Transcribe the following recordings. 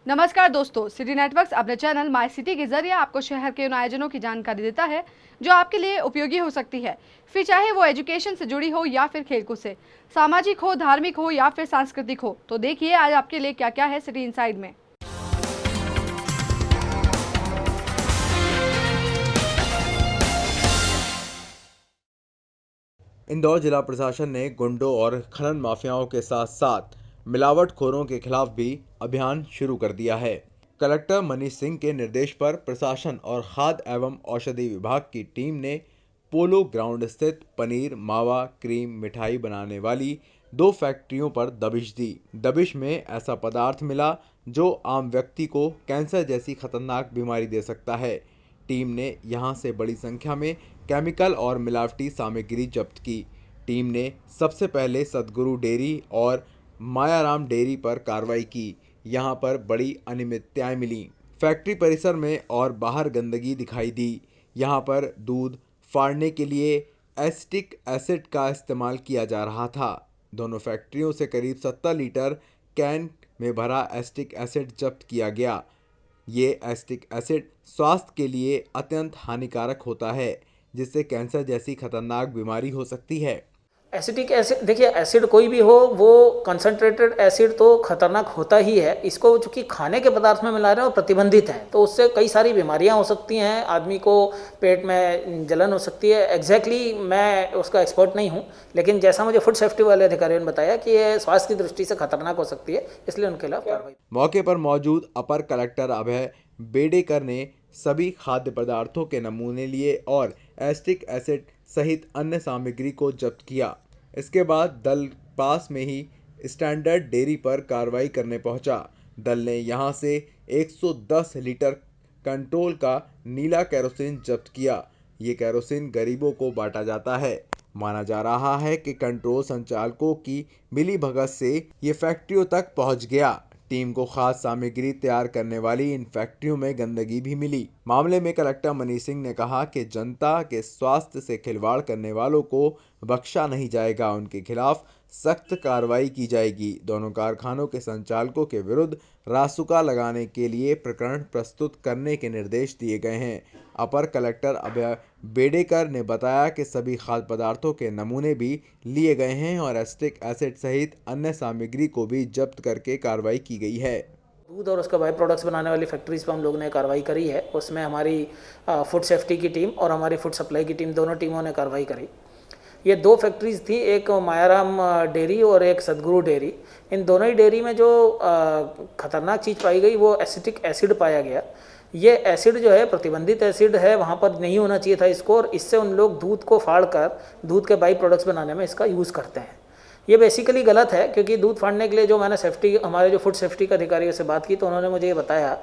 नमस्कार दोस्तों, city networks अपने चैनल माय सिटी के जरिए आपको शहर के उन आयोजनों की जानकारी देता है जो आपके लिए उपयोगी हो सकती है। फिर चाहे वो एजुकेशन से जुड़ी हो या फिर खेलकूद से, सामाजिक हो, धार्मिक हो या फिर सांस्कृतिक हो। तो देखिए आज आपके लिए क्या क्या है सिटी इनसाइड में। इंदौर जिला प्रशासन ने गुंडों और खनन माफियाओं के साथ साथ मिलावटखोरों के खिलाफ भी अभियान शुरू कर दिया है। कलेक्टर मनीष सिंह के निर्देश पर प्रशासन और खाद्य एवं औषधि विभाग की टीम ने पोलो ग्राउंड स्थित पनीर, मावा, क्रीम, मिठाई बनाने वाली 2 फैक्ट्रियों पर दबिश दी। दबिश में ऐसा पदार्थ मिला जो आम व्यक्ति को कैंसर जैसी खतरनाक बीमारी दे सकता है। टीम ने यहां से बड़ी संख्या में केमिकल और मिलावटी सामग्री जब्त की। टीम ने सबसे पहले सदगुरु डेयरी और मायाराम डेयरी पर कार्रवाई की। यहां पर बड़ी अनियमितताएं मिली। फैक्ट्री परिसर में और बाहर गंदगी दिखाई दी। यहां पर दूध फाड़ने के लिए एसिटिक एसिड का इस्तेमाल किया जा रहा था। दोनों फैक्ट्रियों से करीब 70 लीटर कैन में भरा एसिटिक एसिड जब्त किया गया। ये एसिटिक एसिड स्वास्थ्य के लिए अत्यंत हानिकारक होता है, जिससे कैंसर जैसी खतरनाक बीमारी हो सकती है। एसिटिक एसिड, देखिए एसिड कोई भी हो, वो कंसनट्रेटेड एसिड तो खतरनाक होता ही है। इसको चूंकि खाने के पदार्थ में मिला रहे हैं और प्रतिबंधित है, तो उससे कई सारी बीमारियां हो सकती हैं। आदमी को पेट में जलन हो सकती है। एग्जैक्टली मैं उसका एक्सपर्ट नहीं हूं, लेकिन जैसा मुझे फूड सेफ्टी वाले अधिकारियों ने बताया कि ये स्वास्थ्य की दृष्टि से खतरनाक हो सकती है, इसलिए उनके खिलाफ कार्रवाई। मौके पर मौजूद अपर कलेक्टर अभय बेडेकर ने सभी खाद्य पदार्थों के नमूने लिए और एसिटिक एसिड सहित अन्य सामग्री को जब्त किया। इसके बाद दल पास में ही स्टैंडर्ड डेयरी पर कार्रवाई करने पहुंचा। दल ने यहां से 110 लीटर कंट्रोल का नीला केरोसिन जब्त किया। ये केरोसिन गरीबों को बांटा जाता है। माना जा रहा है कि कंट्रोल संचालकों की मिलीभगत से ये फैक्ट्रियों तक पहुंच गया। टीम को खास सामग्री तैयार करने वाली इन फैक्ट्रियों में गंदगी भी मिली। मामले में कलेक्टर मनीष सिंह ने कहा कि जनता के स्वास्थ्य से खिलवाड़ करने वालों को बख्शा नहीं जाएगा। उनके खिलाफ सख्त कार्रवाई की जाएगी। दोनों कारखानों के संचालकों के विरुद्ध रासुका लगाने के लिए प्रकरण प्रस्तुत करने के निर्देश दिए गए हैं। अपर कलेक्टर अभय बेडेकर ने बताया कि सभी खाद्य पदार्थों के नमूने भी लिए गए हैं और एसिटिक एसिड सहित अन्य सामग्री को भी जब्त करके कार्रवाई की गई है। दूध और उसका बाई प्रोडक्ट्स बनाने वाली फैक्ट्रीज पर हम लोग ने कार्रवाई करी है। उसमें हमारी फूड सेफ्टी की टीम और हमारी फूड सप्लाई की टीम, दोनों टीमों ने कार्रवाई करी। ये 2 फैक्ट्रीज थी, एक मायाराम डेयरी और एक सदगुरु डेयरी। इन दोनों ही डेयरी में जो खतरनाक चीज़ पाई गई वो एसिटिक एसिड पाया गया। ये एसिड जो है प्रतिबंधित एसिड है, वहाँ पर नहीं होना चाहिए था इसको, और इससे उन लोग दूध को फाड़ कर दूध के बाई प्रोडक्ट्स बनाने में इसका यूज़ करते हैं। ये बेसिकली गलत है, क्योंकि दूध फाड़ने के लिए जो मैंने सेफ्टी, हमारे जो फूड सेफ्टी के अधिकारियों से बात की, तो उन्होंने मुझे ये बताया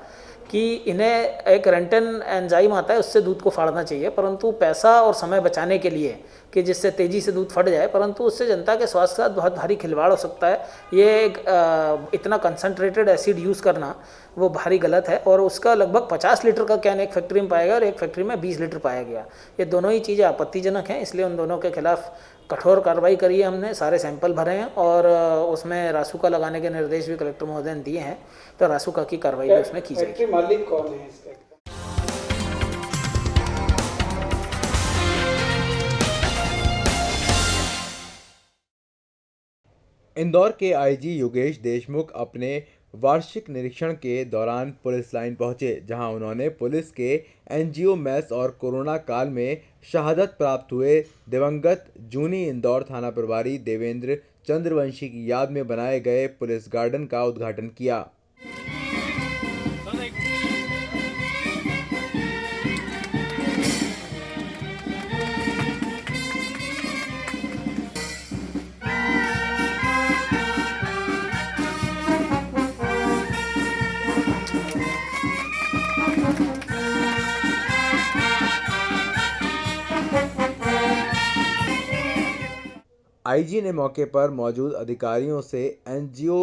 कि इन्हें एक रेंटन एंजाइम आता है, उससे दूध को फाड़ना चाहिए, परंतु पैसा और समय बचाने के लिए कि जिससे तेज़ी से दूध फट जाए, परंतु उससे जनता के स्वास्थ्य के साथ बहुत भारी खिलवाड़ हो सकता है। ये एक इतना कंसनट्रेटेड एसिड यूज़ करना वो भारी गलत है। और उसका लगभग 50 लीटर का कैन एक फैक्ट्री में पाया गया और एक फैक्ट्री में 20 लीटर पाया गया। ये दोनों ही चीज़ें आपत्तिजनक हैं, इसलिए उन दोनों के खिलाफ कठोर कार्रवाई करी है। हमने सारे सैंपल भरे हैं और उसमें रासुका लगाने के निर्देश भी कलेक्टर महोदय ने दिए हैं, तो रासुका की कार्रवाई भी उसमें की जाएगी। फैक्ट्री मालिक कौन है इसका? इंदौर के आईजी योगेश देशमुख अपने वार्षिक निरीक्षण के दौरान पुलिस लाइन पहुंचे, जहां उन्होंने पुलिस के एनजीओ मेस और कोरोना काल में शहादत प्राप्त हुए दिवंगत जूनी इंदौर थाना प्रभारी देवेंद्र चंद्रवंशी की याद में बनाए गए पुलिस गार्डन का उद्घाटन किया। आईजी ने मौके पर मौजूद अधिकारियों से एनजीओ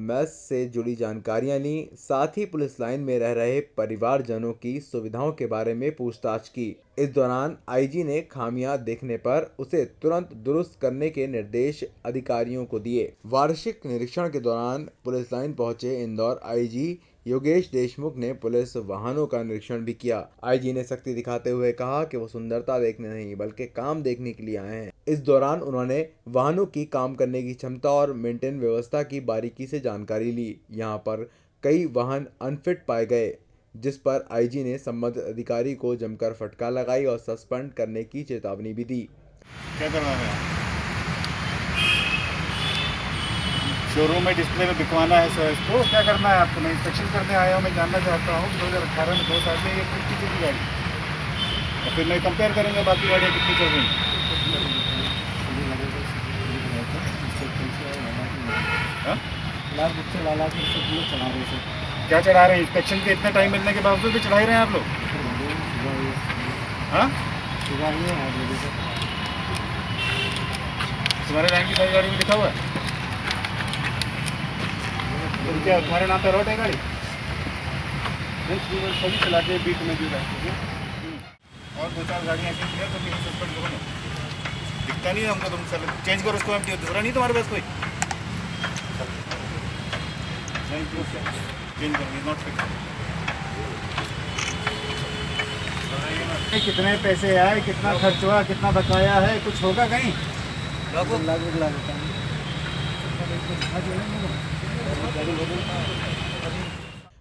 मेस से जुड़ी जानकारियां ली। साथ ही पुलिस लाइन में रह रहे परिवारजनों की सुविधाओं के बारे में पूछताछ की। इस दौरान आईजी ने खामियां देखने पर उसे तुरंत दुरुस्त करने के निर्देश अधिकारियों को दिए। वार्षिक निरीक्षण के दौरान पुलिस लाइन पहुंचे इंदौर आईजी योगेश देशमुख ने पुलिस वाहनों का निरीक्षण भी किया। आईजी ने सख्ती दिखाते हुए कहा कि वो सुंदरता देखने नहीं बल्कि काम देखने के लिए आए हैं। इस दौरान उन्होंने वाहनों की काम करने की क्षमता और मेंटेन व्यवस्था की बारीकी से जानकारी ली। यहाँ पर कई वाहन अनफिट पाए गए, जिस पर आईजी ने संबंधित अधिकारी को जमकर फटकार लगाई और सस्पेंड करने की चेतावनी भी दी। क्या करना है? शोरूम में डिस्प्ले में बिकवाना है सर इसको। क्या करना है आपको? मैं इंस्पेक्शन करने आया हूँ। मैं जानना चाहता हूँ 2018 में 2 साल में ये कितनी चली गाड़ी, और फिर मैं कंपेयर करूँगा बाकी गाड़ियाँ कितनी चल रही हैं। क्या चढ़ा रहे हैं? इंस्पेक्शन के इतना टाइम मिलने के बावजूद भी चढ़ा ही रहे हैं आप लोग? हाँ, तुम्हारे लाइन की सारी गाड़ी में लिखा हुआ है? तो क्या तुम्हारे नाम पे रोड है गाड़ी? सभी चला के बीच में भी रहती है। और 2-4 गाड़ियाँ ऐसी हैं तो भी सस्पेंड करो ना। दिखता नहीं है हमको, तुम सर चेंज करो उसको। एमटी दूसरा नहीं तुम्हारे पास कोई? चेंज करो, नॉट फिक्स। कितने पैसे आए, कितना खर्च हुआ, कितना बकाया है, कुछ होगा कहीं?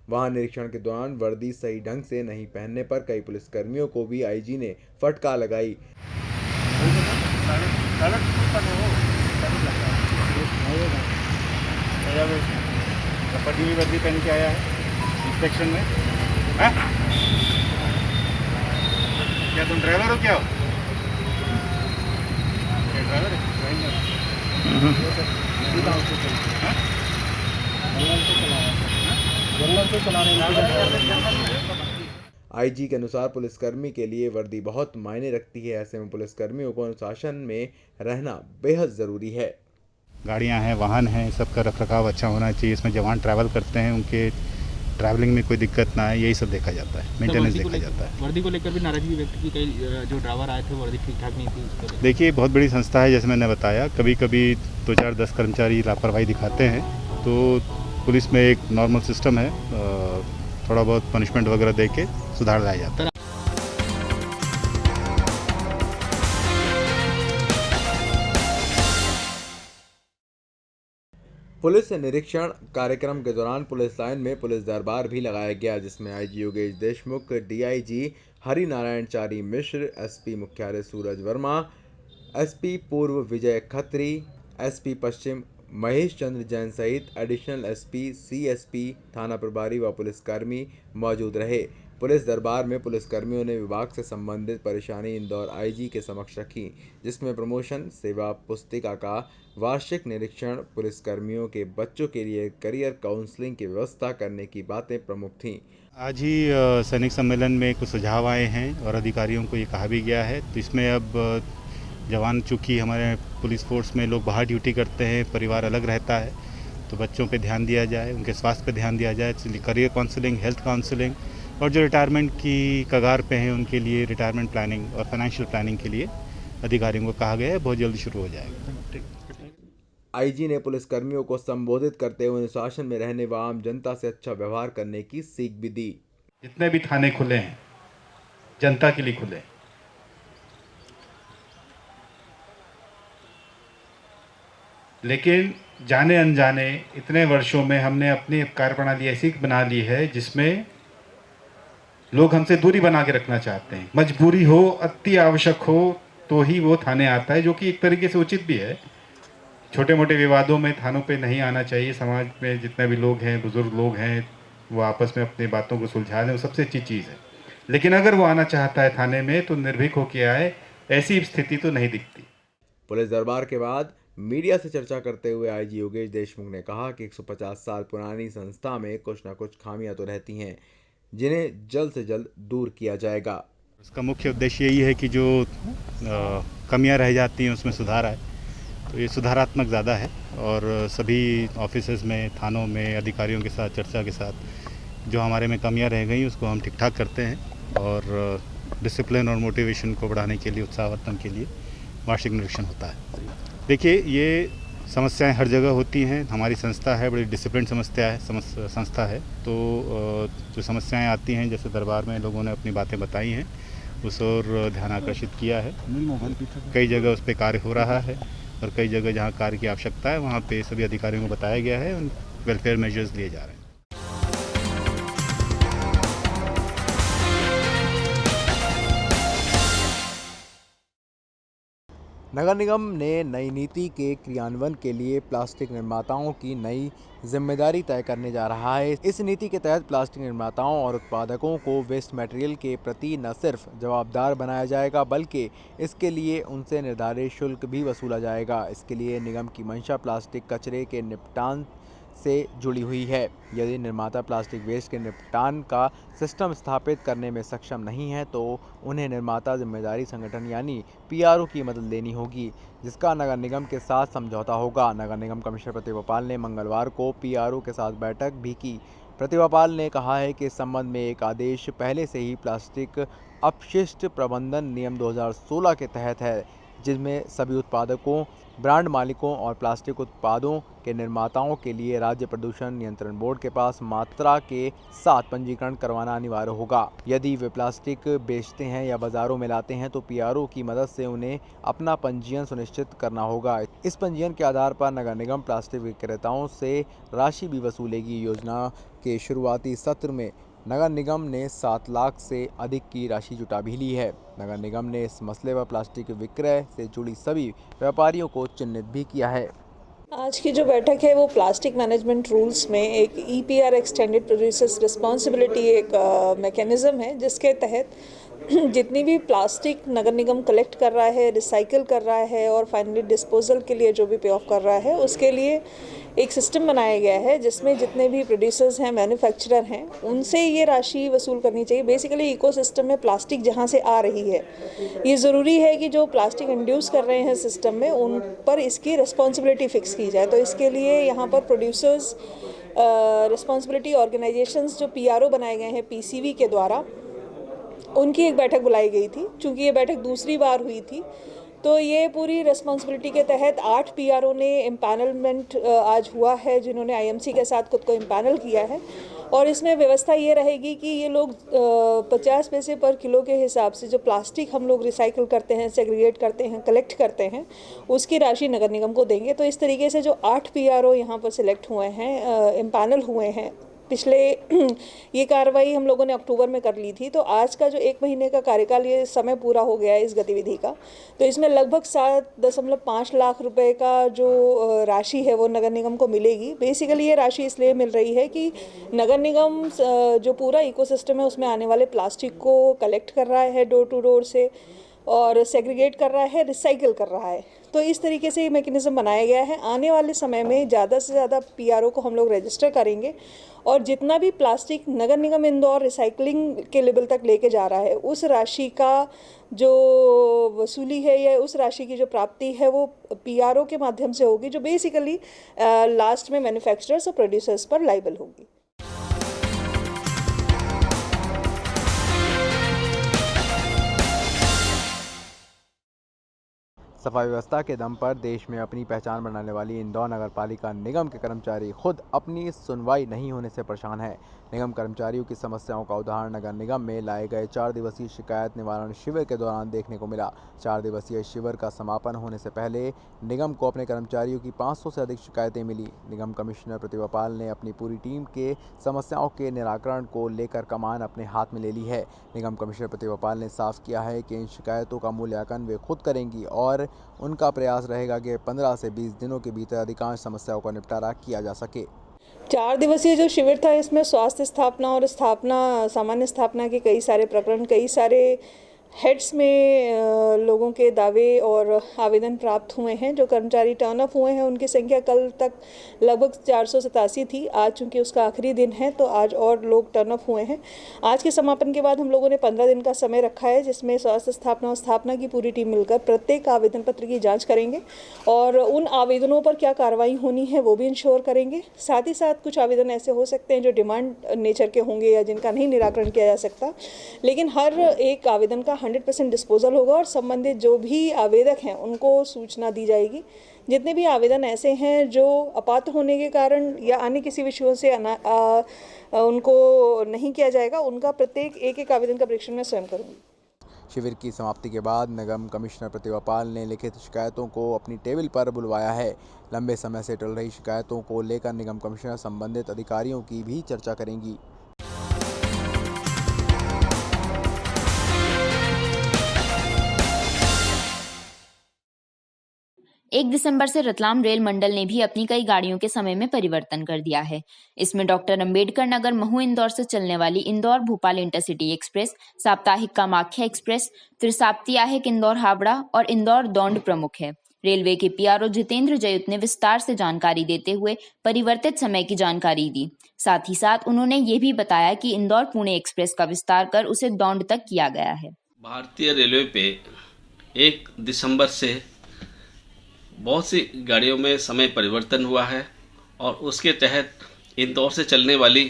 वाहन निरीक्षण के दौरान वर्दी सही ढंग से नहीं पहनने पर कई पुलिसकर्मियों को भी आईजी ने फटकार लगाई। फटी हुई वर्दी पहन के आया है इंस्पेक्शन में। है? क्या तुम ड्राइवर हो? क्या हो? ड्राइवर है? आईजी के अनुसार पुलिसकर्मी के लिए वर्दी बहुत मायने रखती है। ऐसे में पुलिसकर्मियों को अनुशासन में रहना बेहद जरूरी है। गाड़ियां हैं, वाहन हैं, सबका रखरखाव अच्छा होना चाहिए। इसमें जवान ट्रैवल करते हैं, उनके ट्रैवलिंग में कोई दिक्कत ना है, यही सब देखा जाता है, मेंटेनेंस देखा जाता है। वर्दी को लेकर भी नाराजगी व्यक्त की, कई जो ड्राइवर आए थे वर्दी ठीक ठाक नहीं थी। देखिए, बहुत बड़ी संस्था है, जैसे मैंने बताया। कभी कभी 2-4-10 कर्मचारी लापरवाही दिखाते हैं, तो पुलिस में एक नॉर्मल सिस्टम है, थोड़ा बहुत पनिशमेंट वगैरह दे के सुधार लाया जाता है। पुलिस निरीक्षण कार्यक्रम के दौरान पुलिस लाइन में पुलिस दरबार भी लगाया गया, जिसमें आईजी योगेश देशमुख, डीआईजी हरिनारायण चारी मिश्र, एसपी मुख्यालय सूरज वर्मा, एसपी पूर्व विजय खत्री, एसपी पश्चिम महेश चंद्र जैन सहित एडिशनल एसपी, सीएसपी, थाना प्रभारी व पुलिसकर्मी मौजूद रहे। पुलिस दरबार में पुलिसकर्मियों ने विभाग से संबंधित परेशानी इंदौर आईजी के समक्ष रखी, जिसमें प्रमोशन सेवा पुस्तिका का वार्षिक निरीक्षण, पुलिसकर्मियों के बच्चों के लिए करियर काउंसलिंग की व्यवस्था करने की बातें प्रमुख थीं। आज ही सैनिक सम्मेलन में कुछ सुझाव आए हैं और अधिकारियों को ये कहा भी गया है। तो इसमें अब जवान, चूँकि हमारे पुलिस फोर्स में लोग बाहर ड्यूटी करते हैं, परिवार अलग रहता है, तो बच्चों पे ध्यान दिया जाए, उनके स्वास्थ्य पे ध्यान दिया जाए। इसलिए करियर काउंसलिंग, हेल्थ काउंसलिंग, और जो रिटायरमेंट की कगार पे हैं उनके लिए रिटायरमेंट प्लानिंग और फाइनेंशियल प्लानिंग के लिए अधिकारियों को कहा गया है। बहुत जल्दी शुरू हो जाएगा। आईजी ने पुलिसकर्मियों को संबोधित करते हुए अनुशासन में रहने व आम जनता से अच्छा व्यवहार करने की सीख भी दी। जितने भी थाने खुले हैं, जनता के लिए खुले, लेकिन जाने अनजाने इतने वर्षों में हमने अपनी कार्यप्रणाली ऐसी बना ली है जिसमें लोग हमसे दूरी बना के रखना चाहते हैं। मजबूरी हो, अति आवश्यक हो तो ही वो थाने आता है, जो कि एक तरीके से उचित भी है। छोटे मोटे विवादों में थानों पे नहीं आना चाहिए। समाज में जितने भी लोग हैं, बुजुर्ग लोग हैं, वो आपस में अपनी बातों को सुलझा लें, वो सबसे अच्छी चीज़ है। लेकिन अगर वो आना चाहता है थाने में तो निर्भीक होकर आए, ऐसी स्थिति तो नहीं दिखती। पुलिस दरबार के बाद मीडिया से चर्चा करते हुए आईजी योगेश देशमुख ने कहा कि 150 साल पुरानी संस्था में कुछ न कुछ खामियां तो रहती हैं, जिन्हें जल्द से जल्द दूर किया जाएगा। उसका मुख्य उद्देश्य यही है कि जो कमियां रह जाती हैं उसमें सुधार आए। तो ये सुधारात्मक ज़्यादा है, और सभी ऑफिसेज में, थानों में अधिकारियों के साथ चर्चा के साथ जो हमारे में कमियां रह गई उसको हम ठीक ठाक करते हैं, और डिसिप्लिन और मोटिवेशन को बढ़ाने के लिए, उत्साहवर्धन के लिए वार्षिक निरीक्षण होता है। देखिए, ये समस्याएं हर जगह होती हैं। हमारी संस्था है, बड़ी डिसिप्लिन संस्था है, तो जो समस्याएं आती हैं, जैसे दरबार में लोगों ने अपनी बातें बताई हैं, उस ओर ध्यान आकर्षित किया है। कई जगह उस पर कार्य हो रहा है और कई जगह जहां कार्य की आवश्यकता है वहां पे सभी अधिकारियों को बताया गया है, उन वेलफेयर मेजर्स लिए जा रहे हैं। नगर निगम ने नई नीति के क्रियान्वयन के लिए प्लास्टिक निर्माताओं की नई जिम्मेदारी तय करने जा रहा है। इस नीति के तहत प्लास्टिक निर्माताओं और उत्पादकों को वेस्ट मटेरियल के प्रति न सिर्फ जवाबदार बनाया जाएगा, बल्कि इसके लिए उनसे निर्धारित शुल्क भी वसूला जाएगा। इसके लिए निगम की मंशा प्लास्टिक कचरे के निपटान से जुड़ी हुई है। यदि निर्माता प्लास्टिक वेस्ट के निपटान का सिस्टम स्थापित करने में सक्षम नहीं है, तो उन्हें निर्माता जिम्मेदारी संगठन यानी PRO की मदद लेनी होगी, जिसका नगर निगम के साथ समझौता होगा। नगर निगम कमिश्नर प्रतिभा पाल ने मंगलवार को PRO के साथ बैठक भी की। प्रतिभा पाल ने कहा है कि इस संबंध में एक आदेश पहले से ही प्लास्टिक अपशिष्ट प्रबंधन नियम 2016 के तहत है, जिसमें सभी उत्पादकों, ब्रांड मालिकों और प्लास्टिक उत्पादों के निर्माताओं के लिए राज्य प्रदूषण नियंत्रण बोर्ड के पास मात्रा के साथ पंजीकरण करवाना अनिवार्य होगा। यदि वे प्लास्टिक बेचते हैं या बाजारों में लाते हैं, तो PRO की मदद से उन्हें अपना पंजीयन सुनिश्चित करना होगा। इस पंजीयन के आधार पर नगर निगम प्लास्टिक विक्रेताओं से राशि भी वसूलेगी। योजना के शुरुआती सत्र में नगर निगम ने 7 लाख से अधिक की राशि जुटा भी ली है। नगर निगम ने इस मसले पर प्लास्टिक विक्रय से जुड़ी सभी व्यापारियों को चिन्हित भी किया है। आज की जो बैठक है वो प्लास्टिक मैनेजमेंट रूल्स में एक EPR एक्सटेंडेड प्रोड्यूसर्स रिस्पॉन्सिबिलिटी एक मैकेनिज़्म है, जिसके तहत जितनी भी प्लास्टिक नगर निगम कलेक्ट कर रहा है, रिसाइकिल कर रहा है और फाइनली डिस्पोजल के लिए जो भी पे ऑफ कर रहा है, उसके लिए एक सिस्टम बनाया गया है जिसमें जितने भी प्रोड्यूसर्स हैं, मैन्युफैक्चरर हैं, उनसे ये राशि वसूल करनी चाहिए। बेसिकली इकोसिस्टम में प्लास्टिक जहाँ से आ रही है, ये ज़रूरी है कि जो प्लास्टिक इंड्यूस कर रहे हैं सिस्टम में, उन पर इसकी रिस्पॉन्सिबिलिटी फिक्स की जाए। तो इसके लिए यहाँ पर प्रोड्यूसर्स रिस्पॉन्सिबिलिटी ऑर्गेनाइजेशंस जो PRO बनाए गए हैं PCV के द्वारा, उनकी एक बैठक बुलाई गई थी। चूँकि ये बैठक दूसरी बार हुई थी, तो ये पूरी रिस्पॉन्सिबिलिटी के तहत 8 PRO ने इम्पैनलमेंट आज हुआ है, जिन्होंने IMC के साथ खुद को इम्पैनल किया है। और इसमें व्यवस्था ये रहेगी कि ये लोग 50 पैसे पर किलो के हिसाब से जो प्लास्टिक हम लोग रिसाइकिल करते हैं, सेग्रीगेट करते हैं, कलेक्ट करते हैं, उसकी राशि नगर निगम को देंगे। तो इस तरीके से जो 8 PRO यहाँ पर सिलेक्ट हुए हैं, इम्पैनल हुए हैं, पिछले ये कार्रवाई हम लोगों ने अक्टूबर में कर ली थी, तो आज का जो 1 महीने का कार्यकाल, ये समय पूरा हो गया है इस गतिविधि का। तो इसमें लगभग 7.5 लाख रुपए का जो राशि है वो नगर निगम को मिलेगी। बेसिकली ये राशि इसलिए मिल रही है कि नगर निगम जो पूरा इकोसिस्टम है उसमें आने वाले प्लास्टिक को कलेक्ट कर रहा है डोर टू डोर से, और सेग्रीगेट कर रहा है, रिसाइकिल कर रहा है। तो इस तरीके से ये मैकेनिज़्म बनाया गया है। आने वाले समय में ज़्यादा से ज़्यादा PRO को हम लोग रजिस्टर करेंगे, और जितना भी प्लास्टिक नगर निगम इंदौर रिसाइकलिंग के लेवल तक लेके जा रहा है, उस राशि का जो वसूली है या उस राशि की जो प्राप्ति है वो PRO के माध्यम से होगी, जो बेसिकली लास्ट में मैन्युफैक्चरर्स और प्रोड्यूसर्स पर लाइबल होगी। सफाई व्यवस्था के दम पर देश में अपनी पहचान बनाने वाली इंदौर नगर पालिका निगम के कर्मचारी खुद अपनी सुनवाई नहीं होने से परेशान है। निगम कर्मचारियों की समस्याओं का उदाहरण नगर निगम में लाए गए 4 दिवसीय शिकायत निवारण शिविर के दौरान देखने को मिला। 4 दिवसीय शिविर का समापन होने से पहले निगम को अपने कर्मचारियों की 500 से अधिक शिकायतें मिली। निगम कमिश्नर प्रतिभा पाल ने अपनी पूरी टीम के समस्याओं के निराकरण को लेकर कमान अपने हाथ में ले ली है। निगम कमिश्नर प्रतिभा पाल ने साफ किया है कि इन शिकायतों का मूल्यांकन वे खुद करेंगी और उनका प्रयास रहेगा कि 15 से 20 दिनों के भीतर अधिकांश समस्याओं का निपटारा किया जा सके। 4 दिवसीय जो शिविर था, इसमें स्वास्थ्य स्थापना और सामान्य स्थापना के कई सारे प्रकरण, कई सारे हेड्स में लोगों के दावे और आवेदन प्राप्त हुए हैं। जो कर्मचारी टर्न अप हुए हैं उनकी संख्या कल तक लगभग 487 थी। आज चूंकि उसका आखिरी दिन है तो आज और लोग टर्न अप हुए हैं। आज के समापन के बाद हम लोगों ने 15 दिन का समय रखा है, जिसमें स्वास्थ्य स्थापना और स्थापना की पूरी टीम मिलकर प्रत्येक आवेदन पत्र की जाँच करेंगे और उन आवेदनों पर क्या कार्रवाई होनी है वो भी इंश्योर करेंगे। साथ ही साथ कुछ आवेदन ऐसे हो सकते हैं जो डिमांड नेचर के होंगे या जिनका नहीं निराकरण किया जा सकता, लेकिन हर एक आवेदन का का 100% डिस्पोजल होगा और संबंधित जो भी आवेदक हैं उनको सूचना दी जाएगी। जितने भी आवेदन ऐसे हैं जो अपात्र होने के कारण या अन्य किसी विषयों से उनको नहीं किया जाएगा, उनका प्रत्येक एक आवेदन का परीक्षण मैं स्वयं करूँगी। शिविर की समाप्ति के बाद निगम कमिश्नर प्रतिभा पाल ने लिखित शिकायतों को अपनी टेबल पर बुलवाया है। लंबे समय से टल रही शिकायतों को लेकर निगम कमिश्नर संबंधित अधिकारियों की भी चर्चा करेंगी। 1 दिसंबर से रतलाम रेल मंडल ने भी अपनी कई गाड़ियों के समय में परिवर्तन कर दिया है। इसमें डॉक्टर अंबेडकर नगर महू इंदौर से चलने वाली इंदौर भोपाल इंटरसिटी एक्सप्रेस, साप्ताहिक कामाख्या एक्सप्रेस, त्रिसाप्ताहिक इंदौर हावड़ा और इंदौर दौंड प्रमुख है। रेलवे के पीआरओ जितेंद्र जयुत ने विस्तार से जानकारी देते हुए परिवर्तित समय की जानकारी दी। साथ ही साथ उन्होंने ये भी बताया कि इंदौर पुणे एक्सप्रेस का विस्तार कर उसे दौंड तक किया गया है। भारतीय रेलवे पे 1 दिसंबर से बहुत सी गाड़ियों में समय परिवर्तन हुआ है और उसके तहत इंदौर से चलने वाली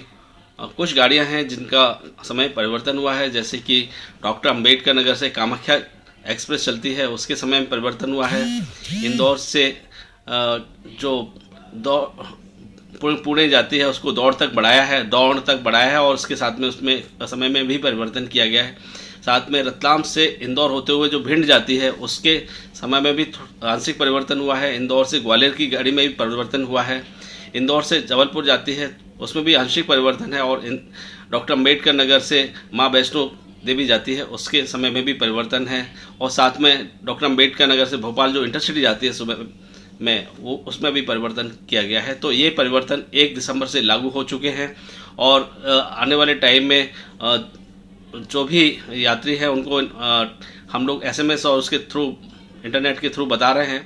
कुछ गाड़ियां हैं जिनका समय परिवर्तन हुआ है, जैसे कि डॉक्टर अंबेडकर नगर से कामाख्या एक्सप्रेस चलती है, उसके समय में परिवर्तन हुआ है। इंदौर से जो पुणे जाती है उसको दौड़ तक बढ़ाया है और उसके साथ में उसमें समय में भी परिवर्तन किया गया है। साथ में रतलाम से इंदौर होते हुए जो भिंड जाती है उसके समय में भी आंशिक परिवर्तन हुआ है। इंदौर से ग्वालियर की गाड़ी में भी परिवर्तन हुआ है। इंदौर से जबलपुर जाती है उसमें भी आंशिक परिवर्तन है और डॉक्टर अंबेडकर नगर से माँ वैष्णो देवी जाती है उसके समय में भी परिवर्तन है। और साथ में डॉक्टर अंबेडकर नगर से भोपाल जो इंटरसिटी जाती है सुबह में वो उसमें भी परिवर्तन किया गया है। तो ये परिवर्तन 1 दिसंबर से लागू हो चुके हैं और आने वाले टाइम में जो भी यात्री हैं उनको हम लोग SMS और उसके थ्रू इंटरनेट के थ्रू बता रहे हैं।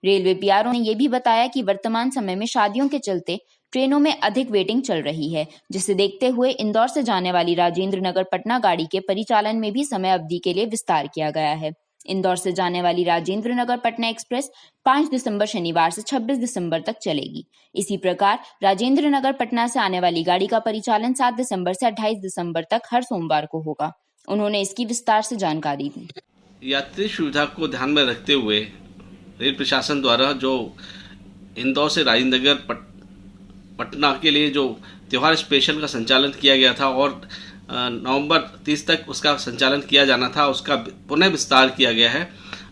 रेलवे पीआरओ ने यह भी बताया कि वर्तमान समय में शादियों के चलते ट्रेनों में अधिक वेटिंग चल रही है, जिसे देखते हुए इंदौर से जाने वाली राजेंद्र नगर पटना गाड़ी के परिचालन में भी समय अवधि के लिए विस्तार किया गया है। इंदौर से जाने वाली राजेंद्र नगर पटना एक्सप्रेस 5 दिसंबर शनिवार से 26 दिसंबर तक चलेगी। इसी प्रकार राजेंद्र नगर पटना से आने वाली गाड़ी का परिचालन 7 दिसंबर से 28 दिसंबर तक हर सोमवार को होगा। उन्होंने इसकी विस्तार से जानकारी दी। यात्री सुविधा को ध्यान में रखते हुए रेल प्रशासन द्वारा जो इंदौर से राजेंद्र नगर पटना के लिए जो त्यौहार स्पेशल का संचालन किया गया था और नवंबर 30 तक उसका संचालन किया जाना था, उसका पुनः विस्तार किया गया है।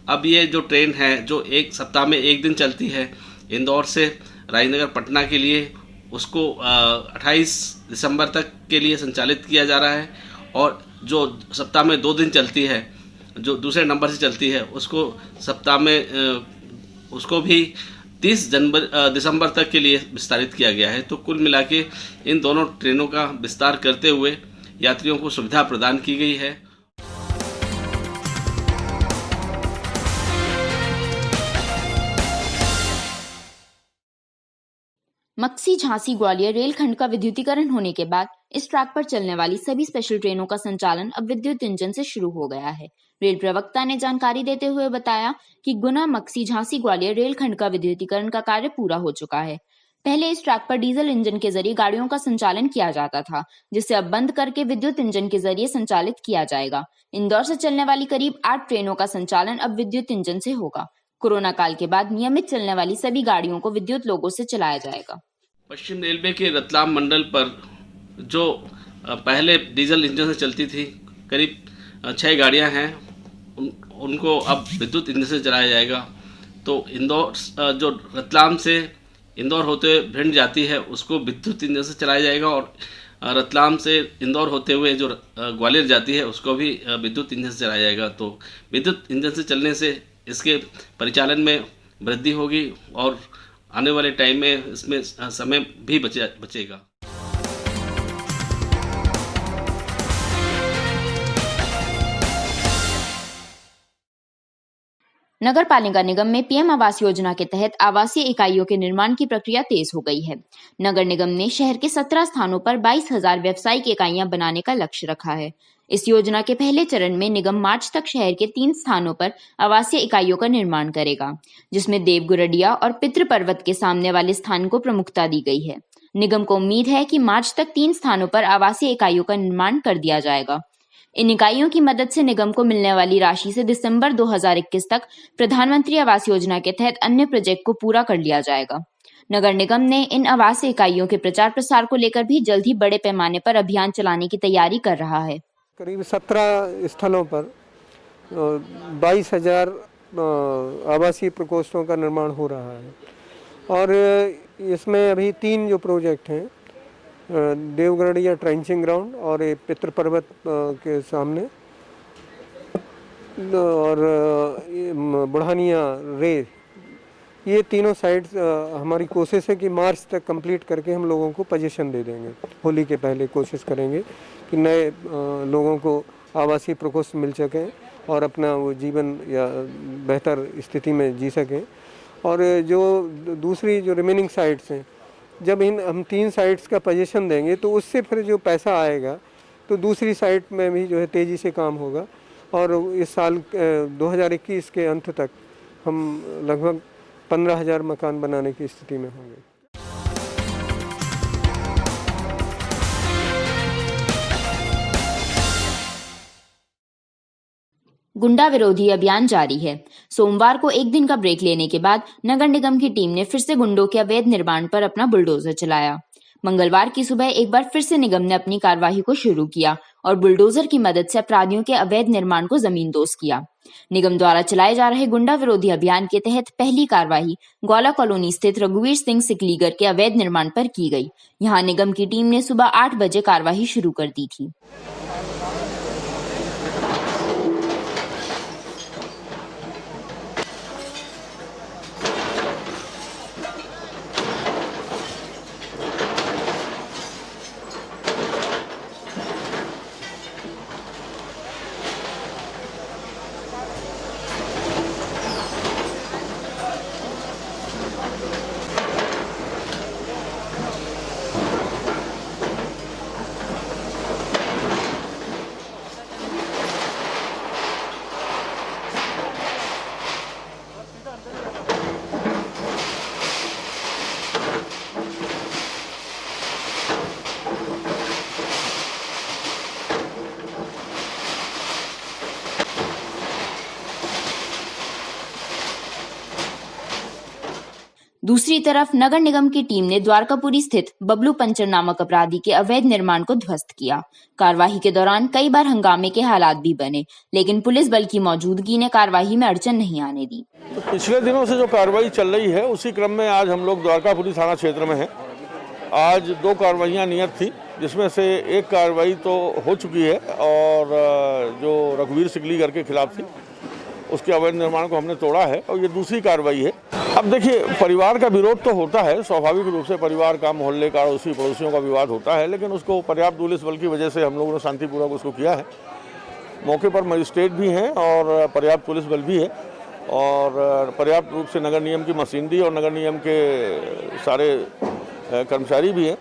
अब ये जो ट्रेन है जो एक सप्ताह में 1 दिन चलती है इंदौर से राजेंद्र नगर पटना के लिए, उसको 28 दिसंबर तक के लिए संचालित किया जा रहा है और जो सप्ताह में 2 दिन चलती है जो दूसरे नंबर से चलती है उसको सप्ताह में उसको भी 30 दिसंबर तक के लिए विस्तारित किया गया है। तो कुल मिला के इन दोनों ट्रेनों का विस्तार करते हुए यात्रियों को सुविधा प्रदान की गई है। मक्सी झांसी ग्वालियर रेलखंड का विद्युतीकरण होने के बाद इस ट्रैक पर चलने वाली सभी स्पेशल ट्रेनों का संचालन अब विद्युत इंजन से शुरू हो गया है। रेल प्रवक्ता ने जानकारी देते हुए बताया कि गुना मक्सी झांसी ग्वालियर रेलखंड का विद्युतीकरण का कार्य पूरा हो चुका है। पहले इस ट्रैक पर डीजल इंजन के जरिए गाड़ियों का संचालन किया जाता था, जिसे अब बंद करके विद्युत इंजन के जरिए संचालित किया जाएगा। इंदौर से चलने वाली करीब 8 ट्रेनों का संचालन अब विद्युत इंजन से होगा। कोरोना काल के बाद नियमित चलने वाली सभी गाड़ियों को विद्युत लोगों से चलाया जाएगा। पश्चिम रेलवे के रतलाम मंडल पर जो पहले डीजल इंजन से चलती थी करीब 6 गाड़ियां हैं, उनको अब विद्युत इंजन से चलाया जाएगा। तो इंदौर जो रतलाम से इंदौर होते हुए भिंड जाती है उसको विद्युत इंजन से चलाया जाएगा और रतलाम से इंदौर होते हुए जो ग्वालियर जाती है उसको भी विद्युत इंजन से चलाया जाएगा। तो विद्युत इंजन से चलने से इसके परिचालन में वृद्धि होगी और आने वाले टाइम में इसमें समय भी बचेगा। नगर पालिका निगम में पीएम आवास योजना के तहत आवासीय इकाइयों के निर्माण की प्रक्रिया तेज हो गई है। नगर निगम ने शहर के 17 स्थानों पर 22,000 व्यावसायिक इकाइयां बनाने का लक्ष्य रखा है। इस योजना के पहले चरण में निगम मार्च तक शहर के 3 स्थानों पर आवासीय इकाइयों का निर्माण करेगा, जिसमें देवगुरडिया और पितृ पर्वत के सामने वाले स्थान को प्रमुखता दी गई है। निगम को उम्मीद है कि मार्च तक 3 स्थानों पर आवासीय इकाइयों का निर्माण कर दिया जाएगा। इन इकाइयों की मदद से निगम को मिलने वाली राशि से दिसंबर 2021 तक प्रधानमंत्री आवास योजना के तहत अन्य प्रोजेक्ट को पूरा कर लिया जाएगा। नगर निगम ने इन आवास इकाइयों के प्रचार प्रसार को लेकर भी जल्द ही बड़े पैमाने पर अभियान चलाने की तैयारी कर रहा है। करीब 17 स्थलों पर 22,000 आवासीय प्रकोष्ठों का निर्माण हो रहा है और इसमें अभी 3 जो प्रोजेक्ट हैं, देवगढ़िया ट्रेंचिंग ग्राउंड और ये पितृ पर्वत के सामने और बुढ़ानिया रे, ये तीनों साइट्स हमारी कोशिश है कि मार्च तक कंप्लीट करके हम लोगों को पोजीशन दे देंगे। होली के पहले कोशिश करेंगे कि नए लोगों को आवासीय प्रकोष्ठ मिल सकें और अपना वो जीवन या बेहतर स्थिति में जी सकें। और जो दूसरी जो रिमेनिंग साइट्स हैं, जब हम 3 साइट्स का पोजीशन देंगे तो उससे फिर जो पैसा आएगा तो दूसरी साइट में भी जो है तेज़ी से काम होगा और इस साल 2021 के अंत तक हम लगभग 15,000 मकान बनाने की स्थिति में होंगे। गुंडा विरोधी अभियान जारी है। सोमवार को एक दिन का ब्रेक लेने के बाद नगर निगम की टीम ने फिर से गुंडों के अवैध निर्माण पर अपना बुलडोजर चलाया। मंगलवार की सुबह एक बार फिर से निगम ने अपनी कार्रवाई को शुरू किया और बुलडोजर की मदद से अपराधियों के अवैध निर्माण को जमींदोज किया। निगम द्वारा चलाए जा रहे गुंडा विरोधी अभियान के तहत पहली कार्रवाई ग्वाला कॉलोनी स्थित रघुवीर सिंह सिकलीगर के अवैध निर्माण पर की गई। यहाँ निगम की टीम ने सुबह 8 बजे कार्रवाई शुरू कर दी थी। दूसरी तरफ नगर निगम की टीम ने द्वारकापुरी स्थित बबलू पंचर नामक अपराधी के अवैध निर्माण को ध्वस्त किया। कार्रवाई के दौरान कई बार हंगामे के हालात भी बने, लेकिन पुलिस बल की मौजूदगी ने कार्रवाई में अड़चन नहीं आने दी। तो पिछले दिनों से जो कार्रवाई चल रही है उसी क्रम में आज हम लोग द्वारकापुरी थाना क्षेत्र में हैं। आज 2 कार्रवाइयाँ नियत थी, जिसमें से एक कार्रवाई तो हो चुकी है और जो रघुवीर सिकलीगर के खिलाफ थी उसके अवैध निर्माण को हमने तोड़ा है और ये दूसरी कार्रवाई है। अब देखिए, परिवार का विरोध तो होता है, स्वाभाविक रूप से परिवार का, मोहल्ले का, उसी पड़ोसियों का विवाद होता है, लेकिन उसको पर्याप्त पुलिस बल की वजह से हम लोगों ने शांतिपूर्वक उसको किया है। मौके पर मजिस्ट्रेट भी हैं और पर्याप्त पुलिस बल भी है और पर्याप्त रूप से नगर निगम की मशीनरी और नगर निगम के सारे कर्मचारी भी हैं।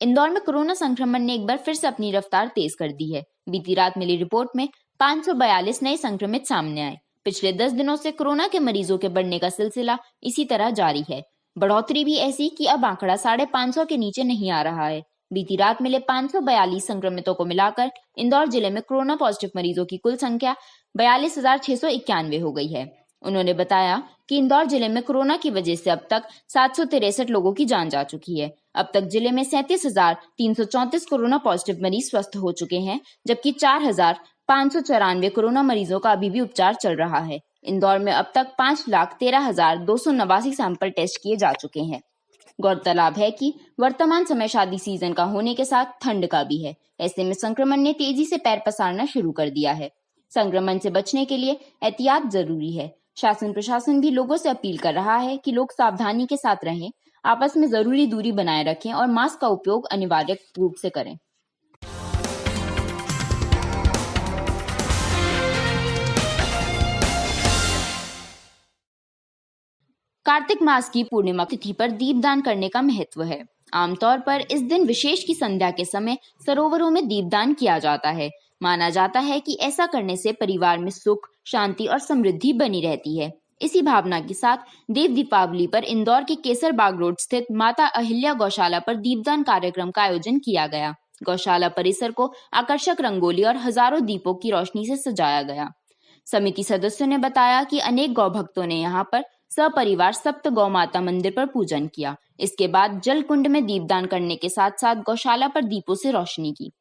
इंदौर में कोरोना संक्रमण ने एक बार फिर से अपनी रफ्तार तेज कर दी है। बीती रात मिली रिपोर्ट में 542 नए संक्रमित सामने आए। पिछले 10 दिनों से कोरोना के मरीजों के बढ़ने का सिलसिला इसी तरह जारी है। बढ़ोतरी भी ऐसी कि अब आंकड़ा 550 के नीचे नहीं आ रहा है। बीती रात मिले 542 संक्रमितों को मिलाकर इंदौर जिले में कोरोना पॉजिटिव मरीजों की कुल संख्या 42,691 हो गई है। उन्होंने बताया कि इंदौर जिले में कोरोना की वजह से अब तक 763 लोगों की जान जा चुकी है। अब तक जिले में 37,334 कोरोना पॉजिटिव मरीज स्वस्थ हो चुके हैं, जबकि 4,594 कोरोना मरीजों का अभी भी उपचार चल रहा है। इंदौर में अब तक 5,13,289 सैंपल टेस्ट किए जा चुके हैं। गौरतलब है कि वर्तमान समय शादी सीजन का होने के साथ ठंड का भी है। ऐसे में संक्रमण ने तेजी से पैर पसारना शुरू कर दिया है। संक्रमण से बचने के लिए एहतियात जरूरी है। शासन प्रशासन भी लोगों से अपील कर रहा है कि लोग सावधानी के साथ रहें, आपस में जरूरी दूरी बनाए रखें और मास्क का उपयोग अनिवार्य रूप से करें। कार्तिक मास की पूर्णिमा तिथि पर दीपदान करने का महत्व है। आमतौर पर इस दिन विशेष की संध्या के समय सरोवरों में दीपदान किया जाता है। माना जाता है कि ऐसा करने से परिवार में सुख, शांति और समृद्धि बनी रहती है। इसी भावना के साथ देव दीपावली पर इंदौर के केसर बाग रोड स्थित माता अहिल्या गौशाला पर दीपदान कार्यक्रम का आयोजन किया गया। गौशाला परिसर को आकर्षक रंगोली और हजारों दीपों की रोशनी से सजाया गया। समिति सदस्यों ने बताया कि अनेक गौ भक्तों ने यहाँ पर सपरिवार सप्त गौ माता मंदिर पर पूजन किया। इसके बाद जल कुंड में दीपदान करने के साथ साथ गौशाला पर दीपों से रोशनी की।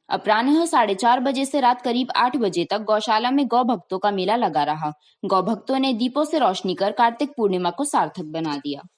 अपराह्न 4:30 बजे से रात करीब 8 बजे तक गौशाला में गौ भक्तों का मेला लगा रहा। गौ भक्तों ने दीपों से रोशनी कर कार्तिक पूर्णिमा को सार्थक बना दिया।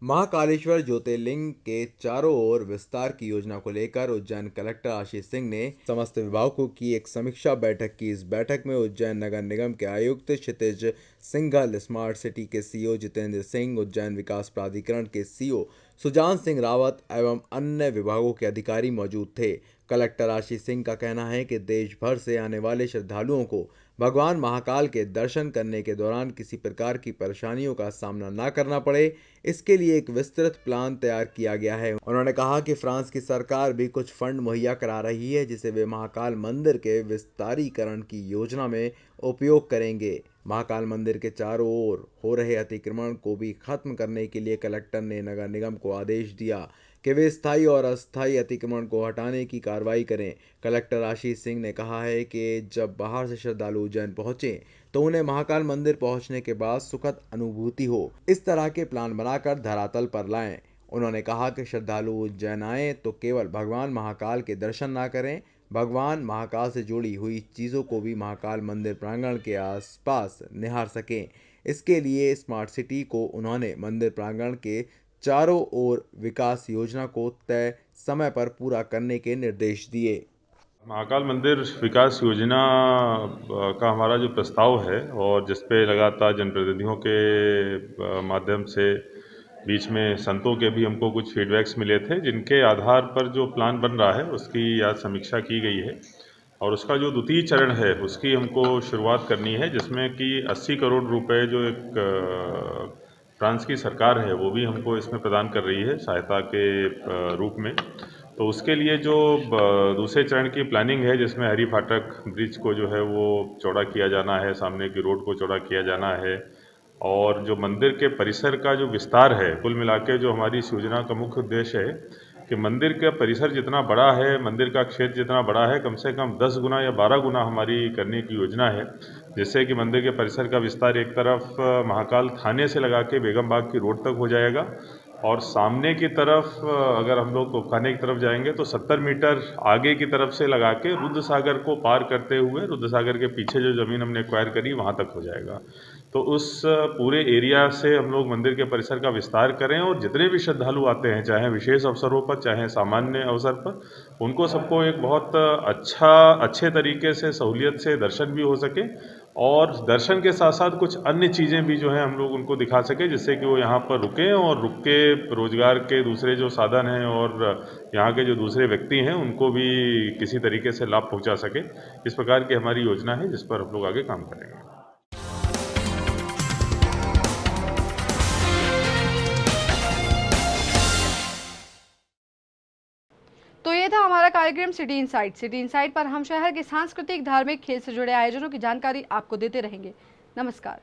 महाकालेश्वर ज्योतिर्लिंग के चारों ओर विस्तार की योजना को लेकर उज्जैन कलेक्टर आशीष सिंह ने समस्त विभागों की एक समीक्षा बैठक की। इस बैठक में उज्जैन नगर निगम के आयुक्त क्षितिज सिंघल, स्मार्ट सिटी के सीईओ जितेंद्र सिंह, उज्जैन विकास प्राधिकरण के सीईओ सुजान सिंह रावत एवं अन्य विभागों के अधिकारी मौजूद थे। कलेक्टर आशीष सिंह का कहना है कि देश भर से आने वाले श्रद्धालुओं को भगवान महाकाल के दर्शन करने के दौरान किसी प्रकार की परेशानियों का सामना न करना पड़े, इसके लिए एक विस्तृत प्लान तैयार किया गया है। उन्होंने कहा कि फ्रांस की सरकार भी कुछ फंड मुहैया करा रही है, जिसे वे महाकाल मंदिर के विस्तारीकरण की योजना में उपयोग करेंगे। महाकाल मंदिर के चारों ओर हो रहे अतिक्रमण को भी खत्म करने के लिए कलेक्टर ने नगर निगम को आदेश दिया कि वे स्थायी और अस्थायी अतिक्रमण को हटाने की कार्रवाई करें। कलेक्टर आशीष सिंह ने कहा है कि जब बाहर से श्रद्धालु उज्जैन पहुंचे तो उन्हें महाकाल मंदिर पहुंचने के बाद सुखद अनुभूति हो, इस तरह के प्लान बनाकर धरातल पर लाएं। उन्होंने कहा कि श्रद्धालु उज्जैन आए तो केवल भगवान महाकाल के दर्शन ना करें, भगवान महाकाल से जुड़ी हुई चीज़ों को भी महाकाल मंदिर प्रांगण के आसपास निहार सकें। इसके लिए स्मार्ट सिटी को उन्होंने मंदिर प्रांगण के चारों ओर विकास योजना को तय समय पर पूरा करने के निर्देश दिए। महाकाल मंदिर विकास योजना का हमारा जो प्रस्ताव है और जिस पे लगातार जनप्रतिनिधियों के माध्यम से बीच में संतों के भी हमको कुछ फीडबैक्स मिले थे, जिनके आधार पर जो प्लान बन रहा है उसकी आज समीक्षा की गई है और उसका जो द्वितीय चरण है उसकी हमको शुरुआत करनी है, जिसमें कि 80 करोड़ रुपए जो एक फ्रांस की सरकार है वो भी हमको इसमें प्रदान कर रही है सहायता के रूप में। तो उसके लिए जो दूसरे चरण की प्लानिंग है, जिसमें हरी फाटक ब्रिज को जो है वो चौड़ा किया जाना है, सामने की रोड को चौड़ा किया जाना है और जो मंदिर के परिसर का जो विस्तार है, कुल मिला के जो हमारी इस योजना का मुख्य उद्देश्य है कि मंदिर का परिसर जितना बड़ा है, मंदिर का क्षेत्र जितना बड़ा है, कम से कम 10 गुना या 12 गुना हमारी करने की योजना है, जिससे कि मंदिर के परिसर का विस्तार एक तरफ महाकाल थाने से लगा के बेगम बाग की रोड तक हो जाएगा और सामने की तरफ अगर हम लोग तोपखाने की तरफ जाएंगे तो 70 मीटर आगे की तरफ से लगा के रुद्र सागर को पार करते हुए रुद्र सागर के पीछे जो ज़मीन हमने एक्वायर करी वहाँ तक हो जाएगा। तो उस पूरे एरिया से हम लोग मंदिर के परिसर का विस्तार करें और जितने भी श्रद्धालु आते हैं, चाहे विशेष अवसरों पर चाहे सामान्य अवसर पर, उनको सबको एक बहुत अच्छे तरीके से सहूलियत से दर्शन भी हो सके और दर्शन के साथ साथ कुछ अन्य चीज़ें भी जो है हम लोग उनको दिखा सके, जिससे कि वो यहाँ पर रुकें और रुक के रोजगार के दूसरे जो साधन हैं और यहाँ के जो दूसरे व्यक्ति हैं उनको भी किसी तरीके से लाभ पहुँचा सके। इस प्रकार की हमारी योजना है जिस पर हम लोग आगे काम करेंगे। तो ये था हमारा कार्यक्रम सिटी इनसाइट। सिटी इनसाइट पर हम शहर के सांस्कृतिक, धार्मिक, खेल से जुड़े आयोजनों की जानकारी आपको देते रहेंगे। नमस्कार।